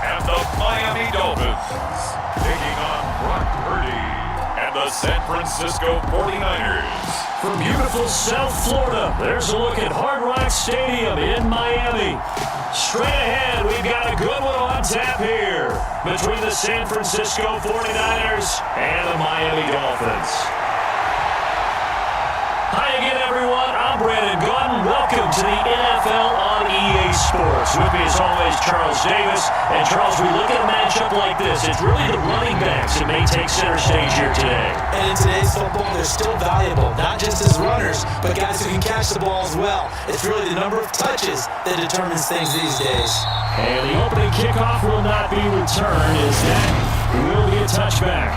and the Miami Dolphins taking on Brock Purdy and the San Francisco 49ers. From beautiful South Florida, there's a look at Hard Rock Stadium in Miami. Straight ahead, we've got a good one on tap here between the San Francisco 49ers and the Miami Dolphins. Hi again, everyone. I'm Brandon Gordon. Welcome to the NFL on EA Sports. With me, as always, Charles Davis. And, Charles, we look at a matchup like this. It's really the running backs that may take center stage here today. And in today's football, they're still valuable, not just as runners, but guys who can catch the ball as well. It's really the number of touches that determines things these days. And the opening kickoff will not be returned, as that will be a touchback.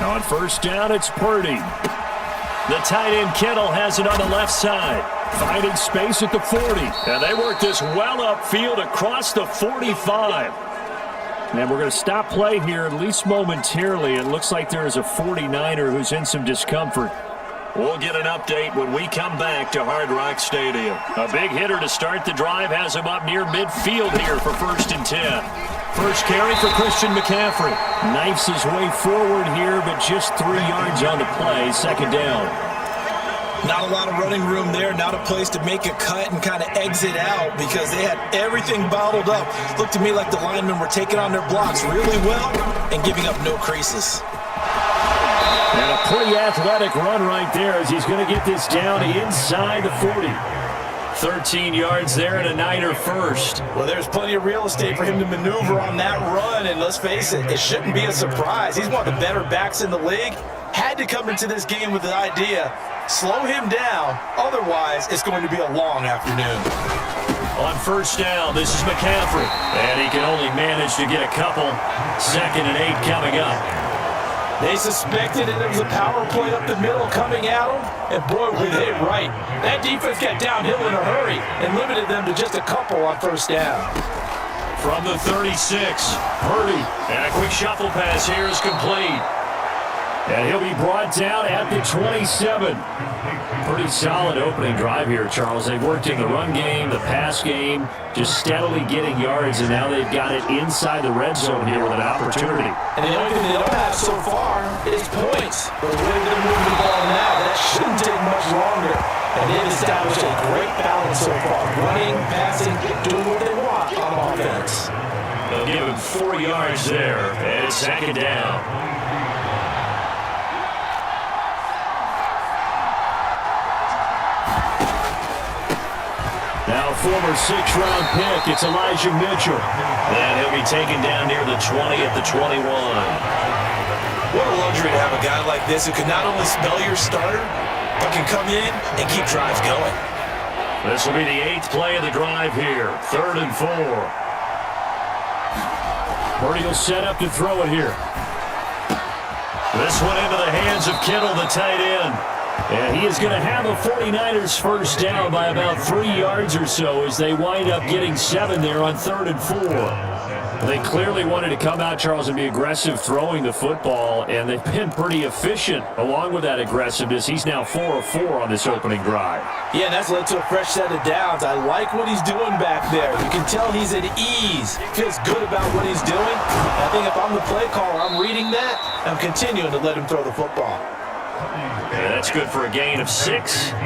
On first down, it's Purdy. The tight end Kittle has it on the left side. Finding space at the 40. And they work this well upfield across the 45. And we're going to stop play here, at least momentarily. It looks like there is a 49er who's in some discomfort. We'll get an update when we come back to Hard Rock Stadium. A big hitter to start the drive has him up near midfield here for 1st and 10. First carry for Christian McCaffrey. Knifes his way forward here, but just 3 yards on the play. 2nd down. Not a lot of running room there, not a place to make a cut and kind of exit out because they had everything bottled up. Looked to me like the linemen were taking on their blocks really well and giving up no creases. And a pretty athletic run right there as he's going to get this down inside the 40. 13 yards there and a Niner first. Well, there's plenty of real estate for him to maneuver on that run, and let's face it, it shouldn't be a surprise. He's one of the better backs in the league. Had to come into this game with the idea, slow him down, otherwise it's going to be a long afternoon. On first down, this is McCaffrey, and he can only manage to get a couple. 2nd and 8 coming up. They suspected it was a power play up the middle coming at them, and boy, were they right. That defense got downhill in a hurry and limited them to just a couple on first down. From the 36, Purdy, and a quick shuffle pass here is complete. And he'll be brought down at the 27. Pretty solid opening drive here, Charles. They've worked in the run game, the pass game, just steadily getting yards, and now they've got it inside the red zone here with an opportunity. And the only thing they don't have so far is points. But the way they're moving the ball now, that shouldn't take much longer. And they've established a great balance so far. Running, passing, doing what they want on offense. They'll give him 4 yards there, and it's 2nd down. Now a former 6th-round pick, it's Elijah Mitchell. And he'll be taken down near the 20 at the 21. What a luxury to have a guy like this who can not only spell your starter, but can come in and keep drives going. This will be the 8th play of the drive here. 3rd and 4. Purdy will set up to throw it here. This one into the hands of Kittle, the tight end. And he is going to have a 49ers first down by about 3 yards or so as they wind up getting 7 there on 3rd and 4. They clearly wanted to come out, Charles, and be aggressive throwing the football, and they've been pretty efficient along with that aggressiveness. He's now 4 of 4 on this opening drive. Yeah, and that's led to a fresh set of downs. I like what he's doing back there. You can tell he's at ease. Feels good about what he's doing. I think if I'm the play caller, I'm reading that. I'm continuing to let him throw the football. Yeah, that's good for a gain of 6,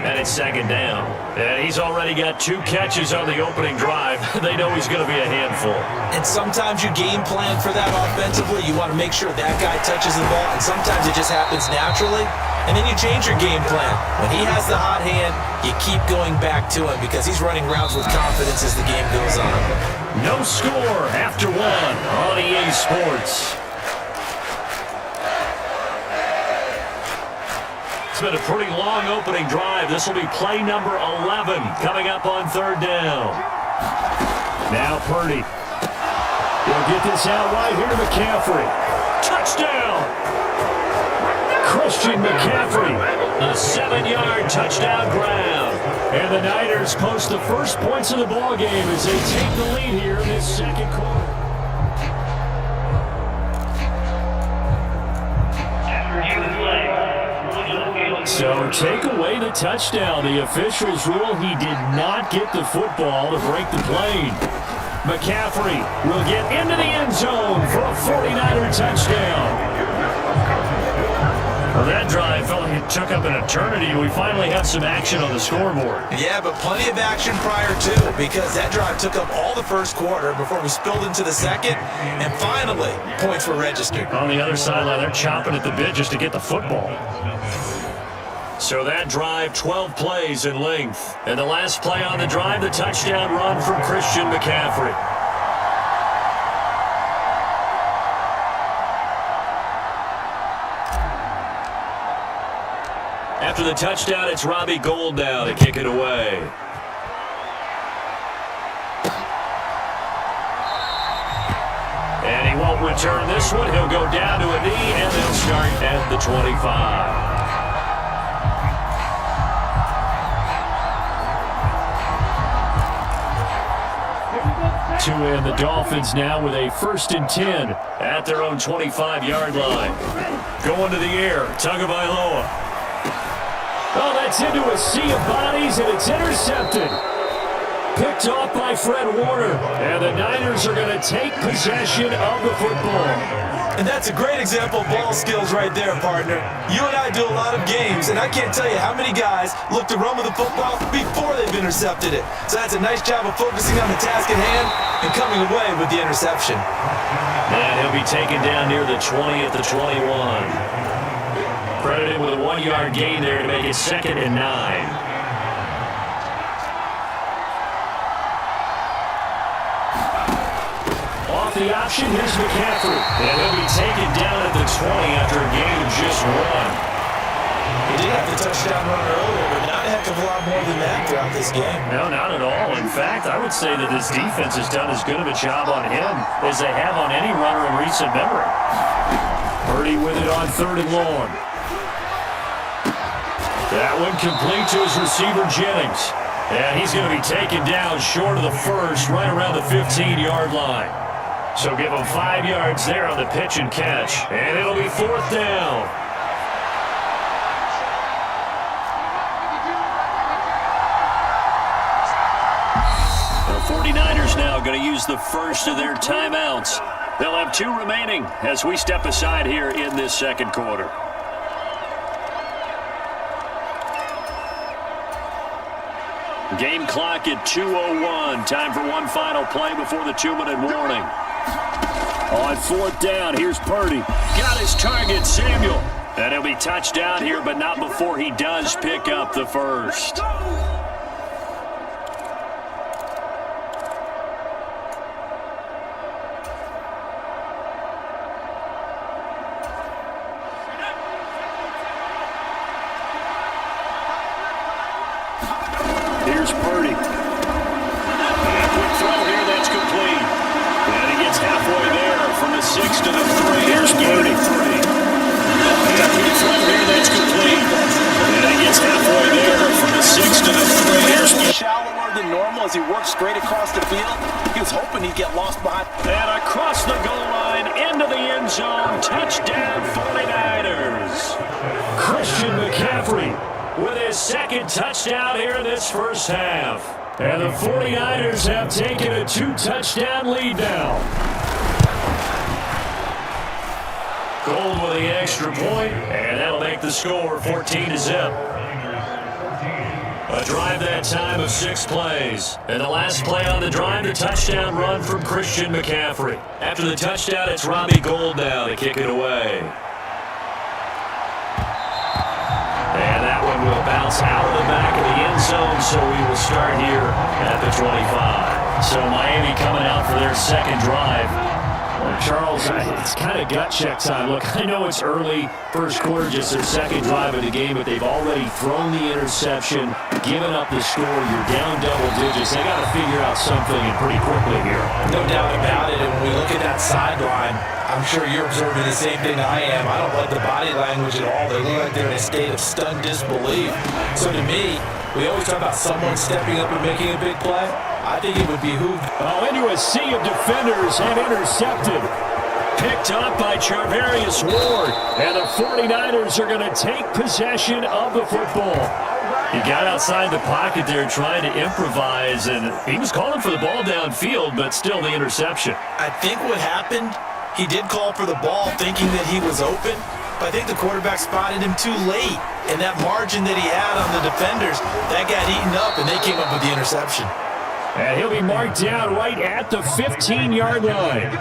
and it's 2nd down. And he's already got 2 catches on the opening drive. They know he's going to be a handful. And sometimes you game plan for that offensively. You want to make sure that guy touches the ball, and sometimes it just happens naturally. And then you change your game plan. When he has the hot hand, you keep going back to him because he's running routes with confidence as the game goes on. No score after 1 on EA Sports. It's been a pretty long opening drive. This will be play number 11 coming up on 3rd down. Now Purdy. He'll get this out right here to McCaffrey. Touchdown! Christian McCaffrey. A 7-yard touchdown grab. And the Niners post the first points of the ball game as they take the lead here in this second quarter. So take away the touchdown. The officials rule he did not get the football to break the play. McCaffrey will get into the end zone for a 49er touchdown. Well, that drive felt like it took up an eternity. We finally have some action on the scoreboard. Yeah, but plenty of action prior to, because that drive took up all the first quarter before we spilled into the second, and finally, points were registered. On the other sideline, they're chomping at the bit just to get the football. So that drive, 12 plays in length. And the last play on the drive, the touchdown run from Christian McCaffrey. After the touchdown, it's Robbie Gould now to kick it away. And he won't return this one. He'll go down to a knee, and they'll start at the 25. To end the Dolphins now with a 1st and 10 at their own 25-yard line. Going to the air, Tagovailoa. Oh, that's into a sea of bodies, and it's intercepted. Picked off by Fred Warner. And the Niners are going to take possession of the football. And that's a great example of ball skills right there, partner. You and I do a lot of games, and I can't tell you how many guys look to run with the football before they've intercepted it. So that's a nice job of focusing on the task at hand and coming away with the interception. And he'll be taken down near the 20 at the 21. Credited with a 1-yard gain there to make it 2nd and 9. Off the option, here's McCaffrey. And he'll be taken down at the 20 after a gain of just 1. He did have the touchdown run earlier, but not a heck of a lot more than that throughout this game. No, not at all. In fact, I would say that this defense has done as good of a job on him as they have on any runner in recent memory. Purdy with it on 3rd and long. That one complete to his receiver, Jennings. And he's going to be taken down short of the first, right around the 15-yard line. So give him 5 yards there on the pitch and catch. And it'll be 4th down. The 49ers now going to use the first of their timeouts. They'll have 2 remaining as we step aside here in this second quarter. Game clock at 2:01. Time for one final play before the 2-minute warning. On 4th down, here's Purdy. Got his target, Samuel. And he'll be touched down here, but not before he does pick up the first. Here's Purdy. And quick throw here, that's complete. And he gets halfway there from the 6 to the 3. Here's Purdy. And quick throw here, that's complete. And he gets halfway there from the 6 to the 3. Here's shallower than normal as he works straight across the field. He was hoping he'd get lost behind. And across the goal line, into the end zone. Touchdown, 49ers. Christian McCaffrey with his 2nd touchdown here in this first half. And the 49ers have taken a 2-touchdown lead now. Gould with the extra point, and that'll make the score 14-0. A drive that time of 6 plays. And the last play on the drive, the touchdown run from Christian McCaffrey. After the touchdown, it's Robbie Gould now to kick it away. And that one will bounce out of the back of the end zone, so we will start here at the 25. So Miami coming out for their 2nd drive. Charles, it's kind of gut check time. Look, I know it's early, first quarter, just their 2nd drive of the game, but they've already thrown the interception, given up the score. You're down double digits. They got to figure out something and pretty quickly here. No doubt about it. And when we look at that sideline, I'm sure you're observing the same thing I am. I don't like the body language at all. They look like they're in a state of stunned disbelief. So to me, We always talk about someone stepping up and making a big play. I think it would behoove. Into a sea of defenders and intercepted. Picked up by Charvarius Ward. And the 49ers are going to take possession of the football. He got outside the pocket there trying to improvise, and he was calling for the ball downfield, but still the interception. I think what happened, he did call for the ball thinking that he was open, but I think the quarterback spotted him too late. And that margin that he had on the defenders, that got eaten up, and they came up with the interception. And he'll be marked down right at the 15-yard line.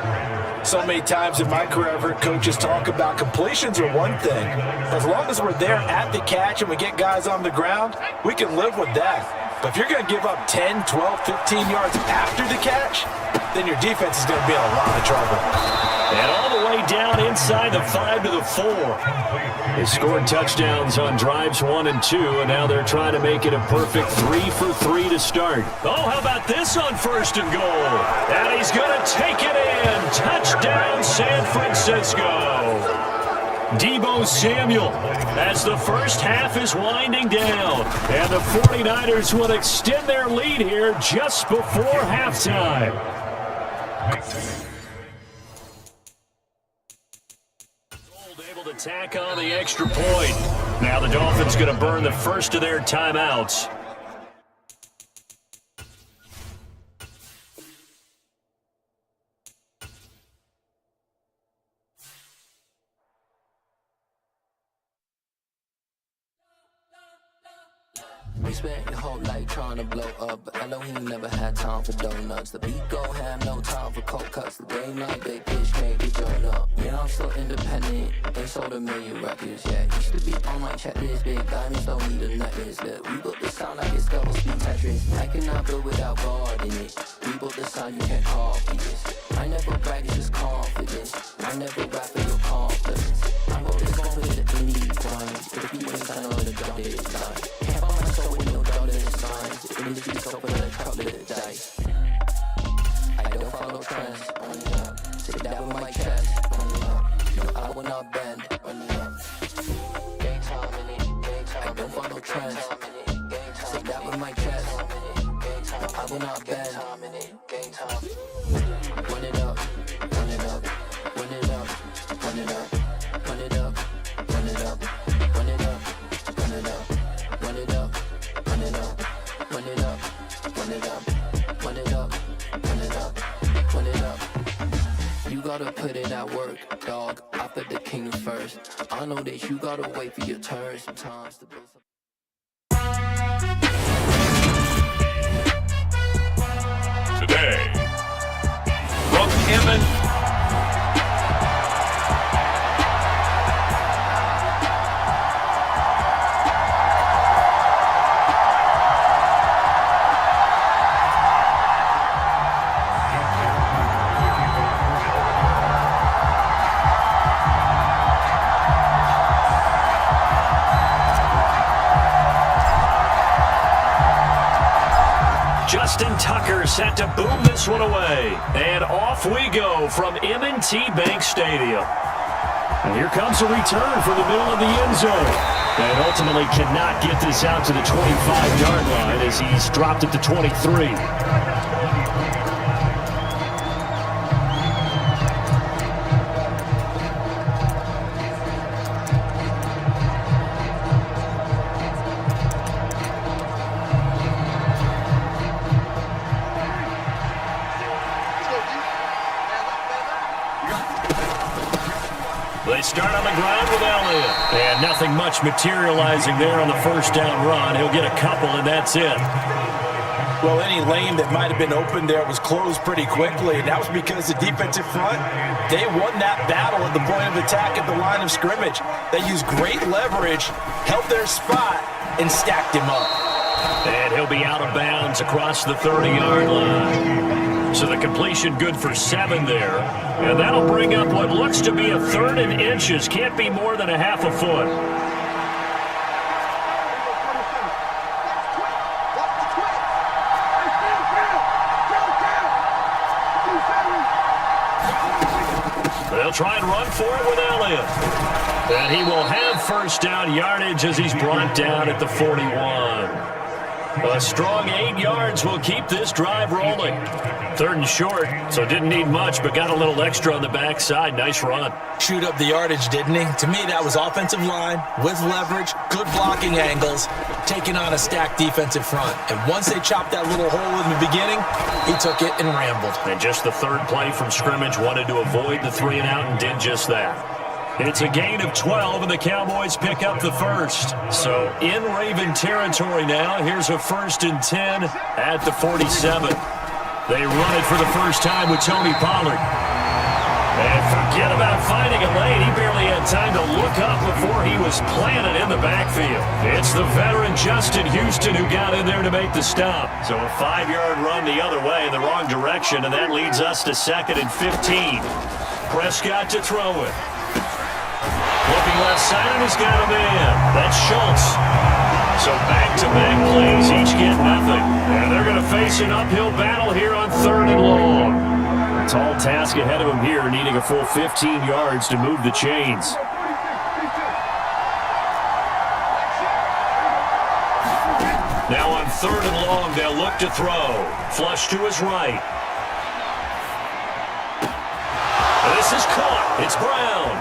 So many times in my career, I've heard coaches talk about completions are one thing. As long as we're there at the catch and we get guys on the ground, we can live with that. But if you're going to give up 10, 12, 15 yards after the catch, then your defense is going to be in a lot of trouble. And all the way down inside the 5 to the 4. They scored touchdowns on drives 1 and 2, and now they're trying to make it a perfect 3 for 3 to start. Oh, how about this on 1st and goal? And he's going to take it in. Touchdown, San Francisco. Deebo Samuel as the first half is winding down. And the 49ers will extend their lead here just before halftime. Able to tack on the extra point. Now the Dolphins going to burn the first of their timeouts. We spent your whole life trying to blow up, but Elohim never had time for donuts. The beat gon' have no time for cold cuts. The game like big bitch can't be grown up. Yeah, I'm still independent. They sold 1 million records. Yeah, used to be on my checklist. Big diamonds don't need a necklace. Look, we built the sound like it's double speed Tetris. I cannot build without God in it. We built the sound you can't copy this. I never brag, it's just confidence. I never rap for your confidence. I'm always confident in the grind. If you ain't sign on the job, it's time. Can't find my soul with no dollar signs. If it is to be sold for another chocolate dice. I don't follow trends. Sit down with my chest. No, I will not bend. I don't follow trends. Sit down with my chest. No, I will not bend. Run it up, run it up, run it up, run it up, run it up, run it up, run it up, run it up, run it up, run it up, run it up, run it up, run it up, run it up, run it up. You gotta put in that work, dog. I put the kingdom first. I know that you gotta wait for your turn sometimes to build some. Today, from Emmett. Justin Tucker set to boom this one away. And off we go from M&T Bank Stadium. And here comes a return from the middle of the end zone. And ultimately cannot get this out to the 25-yard line as he's dropped at the 23. They start on the ground with Elliott. And nothing much materializing there on the first down run. He'll get a couple, and that's it. Well, any lane that might have been open there was closed pretty quickly, and that was because the defensive front, they won that battle at the point of attack at the line of scrimmage. They used great leverage, held their spot, and stacked him up. And he'll be out of bounds across the 30-yard line. So the completion good for 7 there. And that'll bring up what looks to be a 3rd and inches. Can't be more than a half a foot. They'll try and run for it with Elliott. And he will have first down yardage as he's brought down at the 41. A strong 8 yards will keep this drive rolling. 3rd and short, so didn't need much, but got a little extra on the backside. Nice run. Chewed up the yardage, didn't he? To me, that was offensive line with leverage, good blocking angles, taking on a stacked defensive front. And once they chopped that little hole in the beginning, he took it and rambled. And just the 3rd play from scrimmage, wanted to avoid the 3 and out and did just that. It's a gain of 12, and the Cowboys pick up the 1st. So in Raven territory now, here's a 1st and 10 at the 47. They run it for the first time with Tony Pollard. And forget about finding a lane. He barely had time to look up before he was planted in the backfield. It's the veteran Justin Houston who got in there to make the stop. So a 5-yard run the other way in the wrong direction, and that leads us to 2nd and 15. Prescott to throw it. Looking left side, and he's got a man. That's Schultz. So back-to-back plays, each get nothing. And they're going to face an uphill battle here on 3rd and long. A tall task ahead of him here, needing a full 15 yards to move the chains. Now on 3rd and long, they'll look to throw. Flush to his right. This is caught. It's Brown.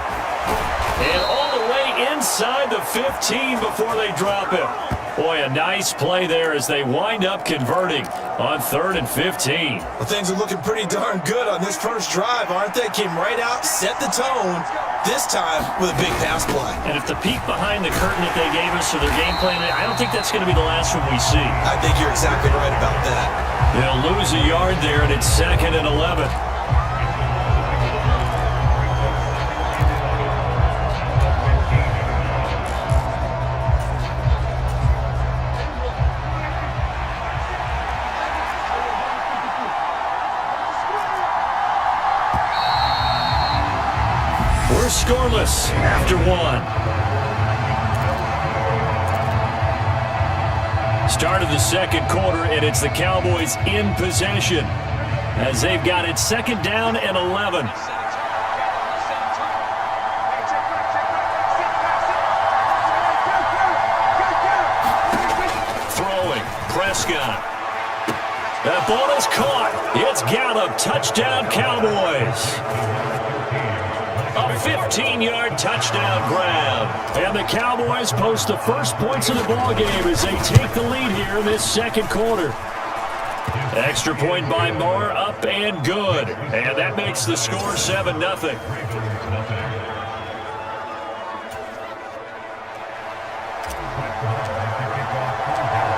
And all the way inside the 15 before they drop him. Boy, a nice play there as they wind up converting on 3rd and 15. Well, things are looking pretty darn good on this first drive, aren't they? Came right out, set the tone, this time with a big pass play. And if the peek behind the curtain that they gave us for their game plan, I don't think that's going to be the last one we see. I think you're exactly right about that. They'll lose a yard there, and it's 2nd and 11. We're scoreless after 1. Start of the 2nd quarter, and it's the Cowboys in possession as they've got it 2nd down and 11. Throwing, Prescott. That ball is caught. It's Gallup. Touchdown, Cowboys. A 15-yard touchdown grab. And the Cowboys post the first points of the ballgame as they take the lead here in this 2nd quarter. Extra point by Moore, up and good. And that makes the score 7-0.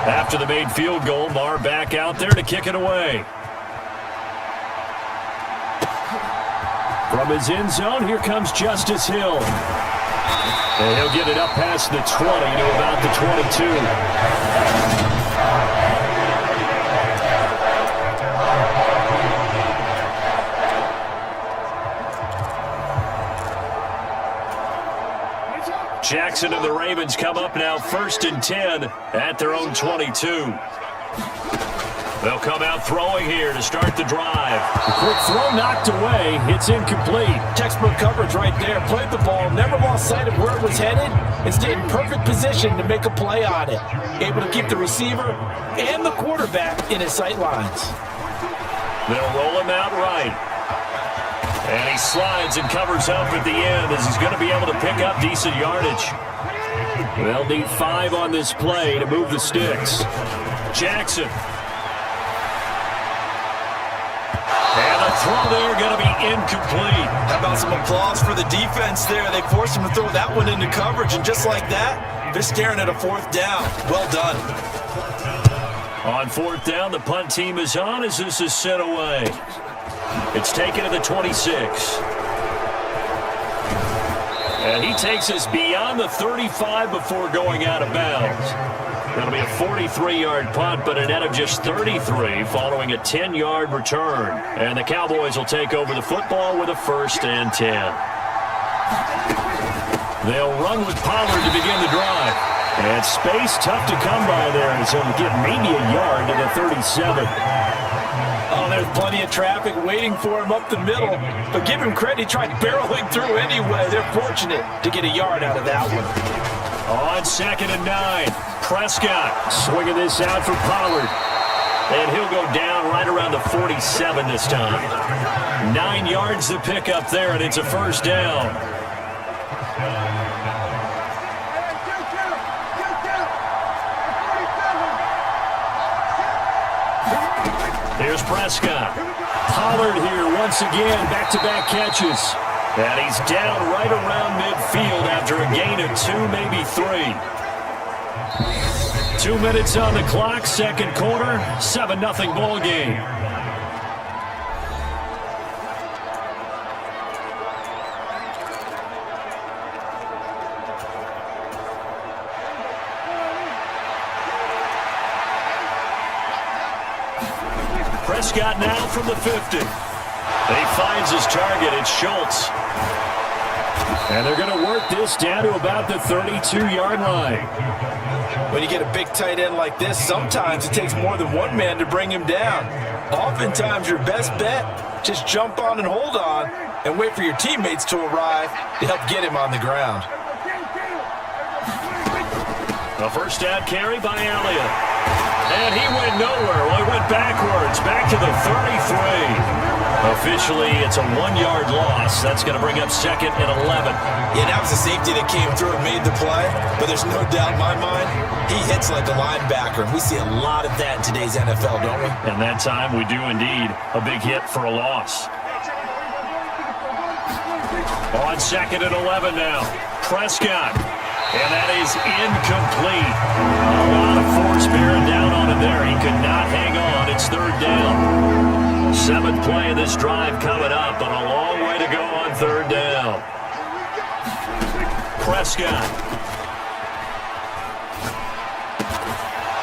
After the made field goal, Moore back out there to kick it away. From his end zone, here comes Justice Hill. And he'll get it up past the 20 to about the 22. Jackson and the Ravens come up now 1st and 10 at their own 22. They'll come out throwing here to start the drive. The quick throw knocked away. It's incomplete. Textbook coverage right there. Played the ball, never lost sight of where it was headed, and stayed in perfect position to make a play on it. Able to keep the receiver and the quarterback in his sight lines. They'll roll him out right. And he slides and covers up at the end as he's going to be able to pick up decent yardage. They'll need 5 on this play to move the sticks. Jackson. And the throw there going to be incomplete. How about some applause for the defense there? They forced him to throw that one into coverage, and just like that, they're staring at a 4th down. Well done. On 4th down, the punt team is on as this is sent away. It's taken to the 26. And he takes us beyond the 35 before going out of bounds. That'll be a 43-yard punt, but a net of just 33 following a 10-yard return. And the Cowboys will take over the football with a 1st and 10. They'll run with Pollard to begin the drive. And space tough to come by there, and so he'll get maybe a yard to the 37. Oh, there's plenty of traffic waiting for him up the middle. But give him credit, he tried barreling through anyway. They're fortunate to get a yard out of that one. On 2nd and 9, Prescott swinging this out for Pollard. And he'll go down right around the 47 this time. 9 yards to pick up there, and it's a first down. Here's Prescott. Pollard here once again, back-to-back catches. And he's down right around midfield after a gain of 2, maybe 3. 2 minutes on the clock, second quarter, 7-0 ball game. Prescott now from the 50. He finds his target. It's Schultz. And they're going to work this down to about the 32-yard line. When you get a big tight end like this, sometimes it takes more than one man to bring him down. Oftentimes, your best bet, just jump on and hold on and wait for your teammates to arrive to help get him on the ground. A first down carry by Elliott. And he went nowhere. Well, he went backwards, back to the 33. Officially, it's a 1-yard loss. That's going to bring up 2nd and 11. Yeah, that was a safety that came through and made the play. But there's no doubt in my mind, he hits like a linebacker. And we see a lot of that in today's NFL, don't we? And that time we do indeed. A big hit for a loss. On 2nd and 11 now. Prescott. And that is incomplete. A lot of force bearing down on him there. He could not hang on. It's 3rd down. 7th play of this drive coming up, but a long way to go on 3rd down. Prescott.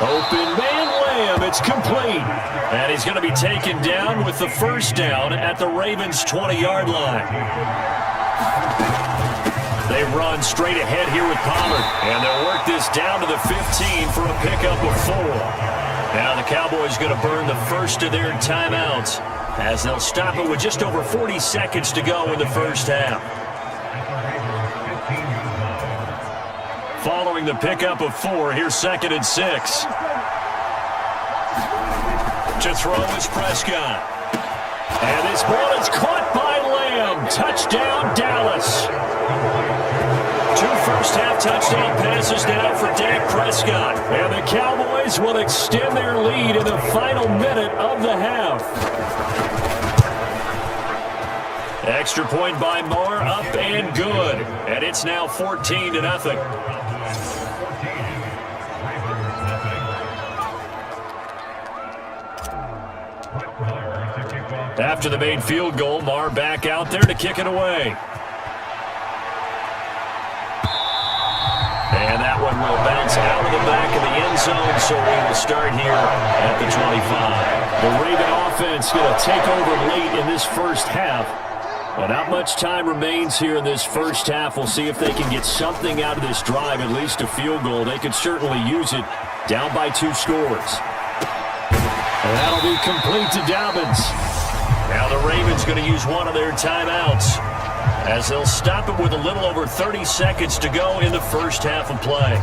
Open man Lamb. It's complete. And he's going to be taken down with the first down at the Ravens' 20-yard line. They run straight ahead here with Pollard. And they'll work this down to the 15 for a pickup of 4. Now the Cowboys going to burn the first of their timeouts as they'll stop it with just over 40 seconds to go in the first half. Following the pickup of 4, here's 2nd and 6. To throw is Prescott. And this ball is caught by Lamb. Touchdown, Dallas. 2 first-half touchdown passes now for Dak Prescott. And the Cowboys will extend their lead in the final minute of the half. Extra point by Moore, up and good. And it's now 14-0. After the made field goal, Marr back out there to kick it away. And that one will bounce out of the back of the end zone, so we will start here at the 25. The Raven offense going to take over late in this first half. But not much time remains here in this first half. We'll see if they can get something out of this drive, at least a field goal. They could certainly use it down by 2 scores. And that'll be complete to Dobbins. Now the Ravens going to use one of their timeouts as they'll stop it with a little over 30 seconds to go in the first half of play.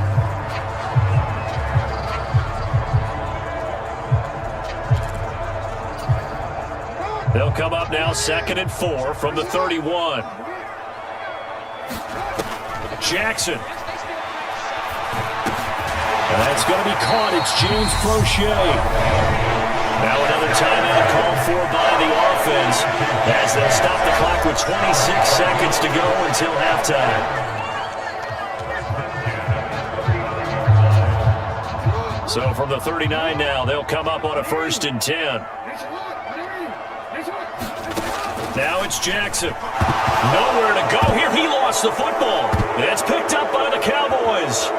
They'll come up now 2nd and 4 from the 31. Jackson. And that's going to be caught. It's James Prochet. Now another timeout called for by the offense as they'll stop the clock with 26 seconds to go until halftime. So from the 39 now, they'll come up on a 1st and 10. Now it's Jackson. Nowhere to go here. He lost the football. It's picked up by the Cowboys.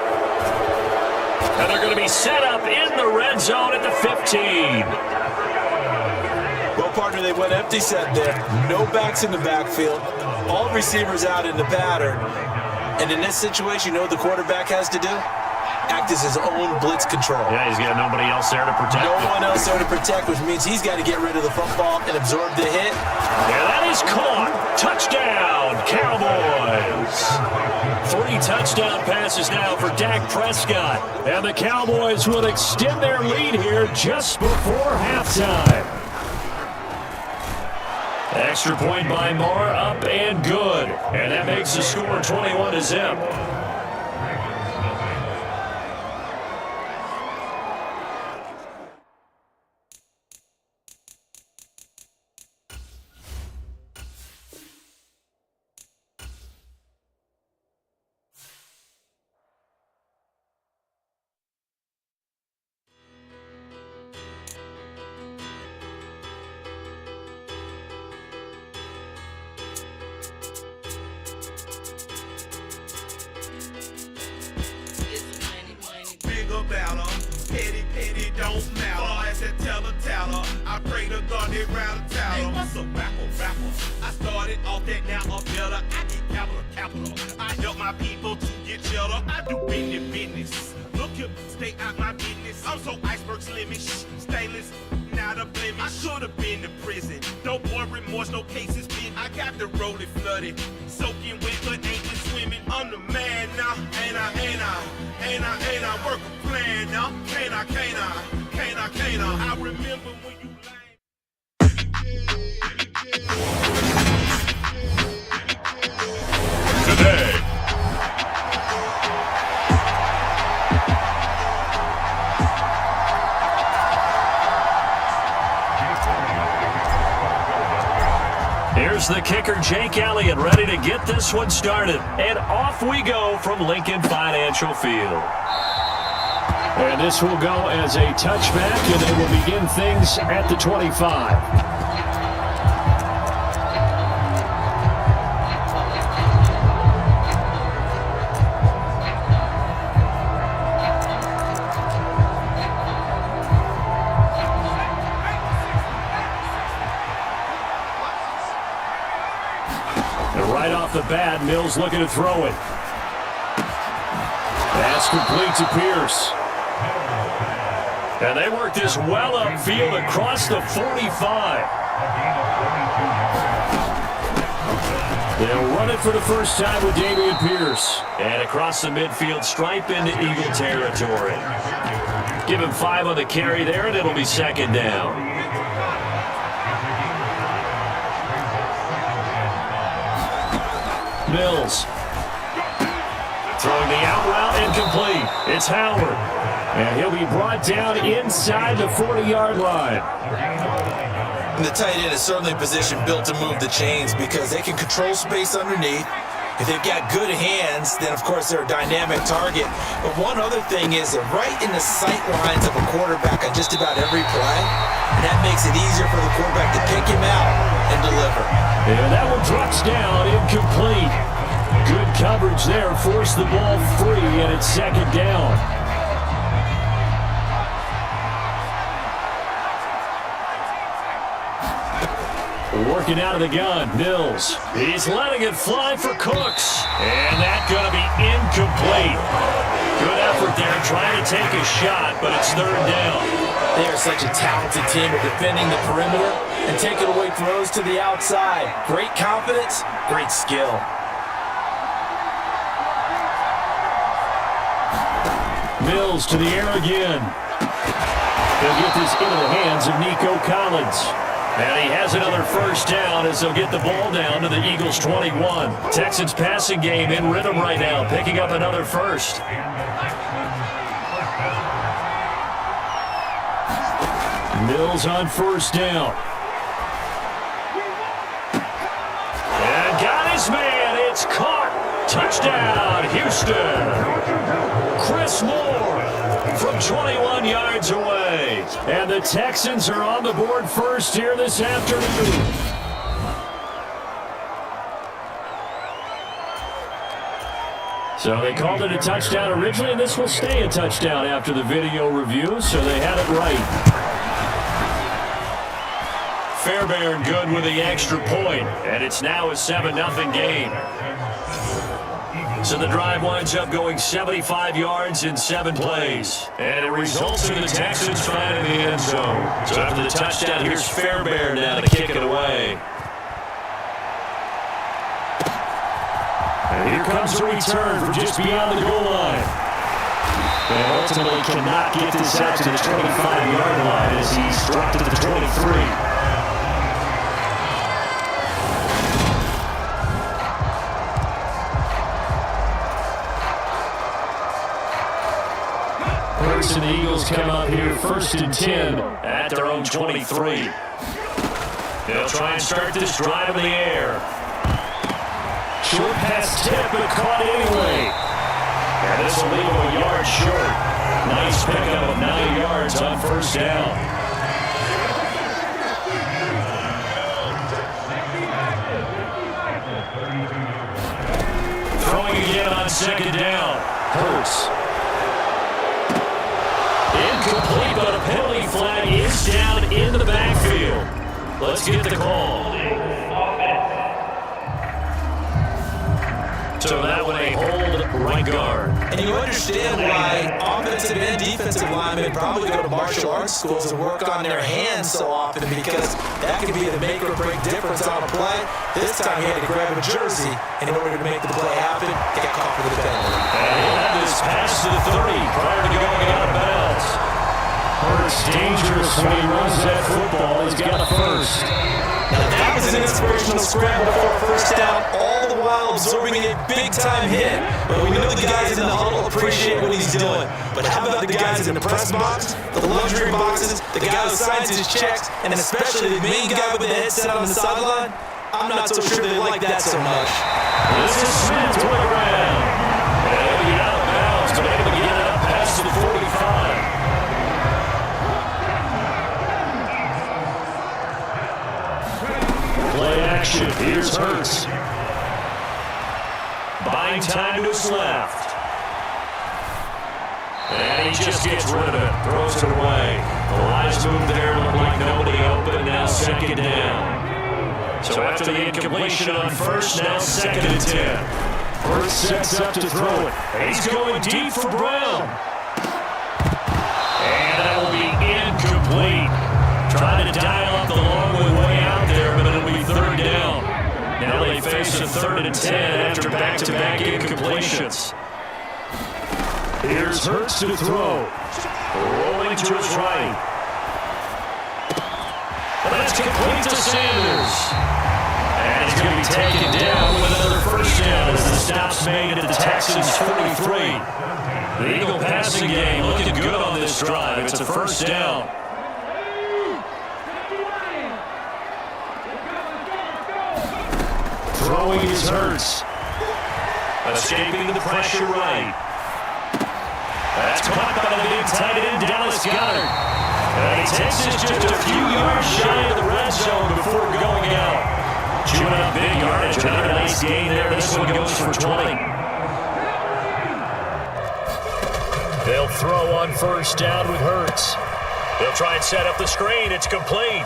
And they're going to be set up in the red zone at the 15. Well, partner, they went empty set there. No backs in the backfield. All receivers out in the pattern. And in this situation, you know what the quarterback has to do? act as his own blitz control. Yeah, he's got nobody else there to protect him. No one else there to protect, which means he's got to get rid of the football and absorb the hit. Yeah, that is caught. Touchdown, Cowboys. 3 touchdown passes now for Dak Prescott. And the Cowboys will extend their lead here just before halftime. Extra point by Moore, up and good. And that makes the score 21-0. About her. Petty, don't matter. Far as that teller. I pray to God they round the tower. Hey, what's a rapper? I started off that, now I'm better. I get capital. I help my people to get cheddar. I do business. Look here, stay out my business. I'm so iceberg slimish, stainless, not a blemish. I should have been to prison. No more remorse, no cases been. I got the rollie flooded, soaking wet, but ain't been swimming. I'm the man now, ain't I work a plan now. Can't I? I remember when you Today. Here's the kicker, Jake Elliott, ready to get this one started. And off we go from Lincoln Financial Field. And this will go as a touchback, and they will begin things at the 25. And right off the bat, Mills looking to throw it. Pass complete to Pierce. And they work this well upfield across the 45. They'll run it for the first time with Dameon Pierce. And across the midfield stripe into Eagle territory. Give him 5 on the carry there, and it'll be second down. Mills. Throwing the out route incomplete. It's Howard. And he'll be brought down inside the 40-yard line. And the tight end is certainly a position built to move the chains because they can control space underneath. If they've got good hands, then of course they're a dynamic target. But one other thing is they're right in the sight lines of a quarterback on just about every play. And that makes it easier for the quarterback to pick him out and deliver. And that one drops down incomplete. Good coverage there, forced the ball free, and it's second down. Working out of the gun, Mills. He's letting it fly for Cooks. And that's going to be incomplete. Good effort there, trying to take a shot, but it's third down. They are such a talented team at defending the perimeter and taking away throws to the outside. Great confidence, great skill. Mills to the air again. They'll get this into the hands of Nico Collins. And he has another first down as they'll get the ball down to the Eagles' 21. Texans passing game in rhythm right now, picking up another first. Mills on first down. And got his man. It's caught. Touchdown, Houston. Chris Moore from 21 yards away. And the Texans are on the board first here this afternoon. So they called it a touchdown originally, and this will stay a touchdown after the video review, so they had it right. Fairbairn good with the extra point, and it's now a 7-0 game. So the drive winds up going 75 yards in 7 plays. And it results in the Texans finding the end zone. So after the touchdown, here's Fairbairn now to kick it away. And here comes the return from just beyond the goal line. And ultimately cannot get this out to the 25-yard line as he's dropped to the 23. And the Eagles come up here 1st and 10 at their own 23. They'll try and start this drive in the air. Short pass tip, but caught anyway. And this will leave him a yard short. Nice pickup of 9 yards on 1st down. Throwing again on 2nd down. Hurts. Incomplete, but a penalty flag is down in the backfield. Let's get the call. So that one a hold right guard. And you understand why offensive and defensive linemen probably go to martial arts schools and work on their hands so often, because that could be the make or break difference on a play. This time he had to grab a jersey in order to make the play happen, get caught for the penalty. And he'll have this pass to the 30 prior to going out of bounds. Hurts dangerous when he runs that football. He's got a first. Now that was an inspirational scramble for a 1st down, all the while absorbing a big-time hit. But we know the guys in the huddle appreciate what he's doing. But how about the guys in the press box, the luxury boxes, the guy who signs his checks, and especially the main guy with the headset on the sideline? I'm not so sure they like that so much. This is Smith to the ground. And he'll be out of bounds, but able to get it up past the 45. Play action. Here's Hurts. Buying time to his left. And he just gets rid of it. Throws it away. The lines move there. Look like nobody open. Now 2nd down. So after the incompletion on 1st, now 2nd and 10. Hurts sets up to throw it. He's going deep for Brown. And that will be incomplete. Trying to dial up the long way out there, but it'll be 3rd down. Now they face a 3rd and 10 after back-to-back incompletions. Here's Hurts to throw. Rolling to his right. And that's complete to Sanders. And he's going to be taken down with another 1st down as the stop's made at the Texans' 43. The Eagle passing game looking good on this drive. It's a 1st down. Throwing his Hurts. Escaping the pressure right. That's caught by the big tight end, Dallas Goedert. And he takes this just a few yards shy of the red zone before going out. Chewing up big yardage. Another nice gain there. This one goes for 20. They'll throw on 1st down with Hurts. They'll try and set up the screen. It's complete.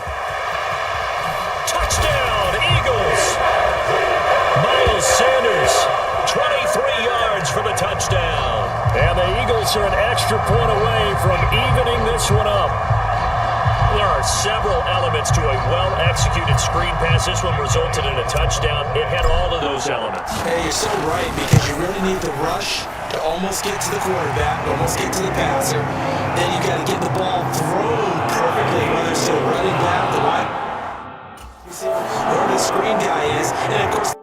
Touchdown, Eagles. Miles Sanders, 23 yards for the touchdown. And the Eagles are an extra point away from evening this one up. There are several elements to a well-executed screen pass. This one resulted in a touchdown. It had all of those elements. Hey, you're so right, because you really need the rush to almost get to the quarterback, almost get to the passer. Then you got to get the ball thrown perfectly, whether it's to the running back, the wide receiver, whoever the screen guy is. And, of course,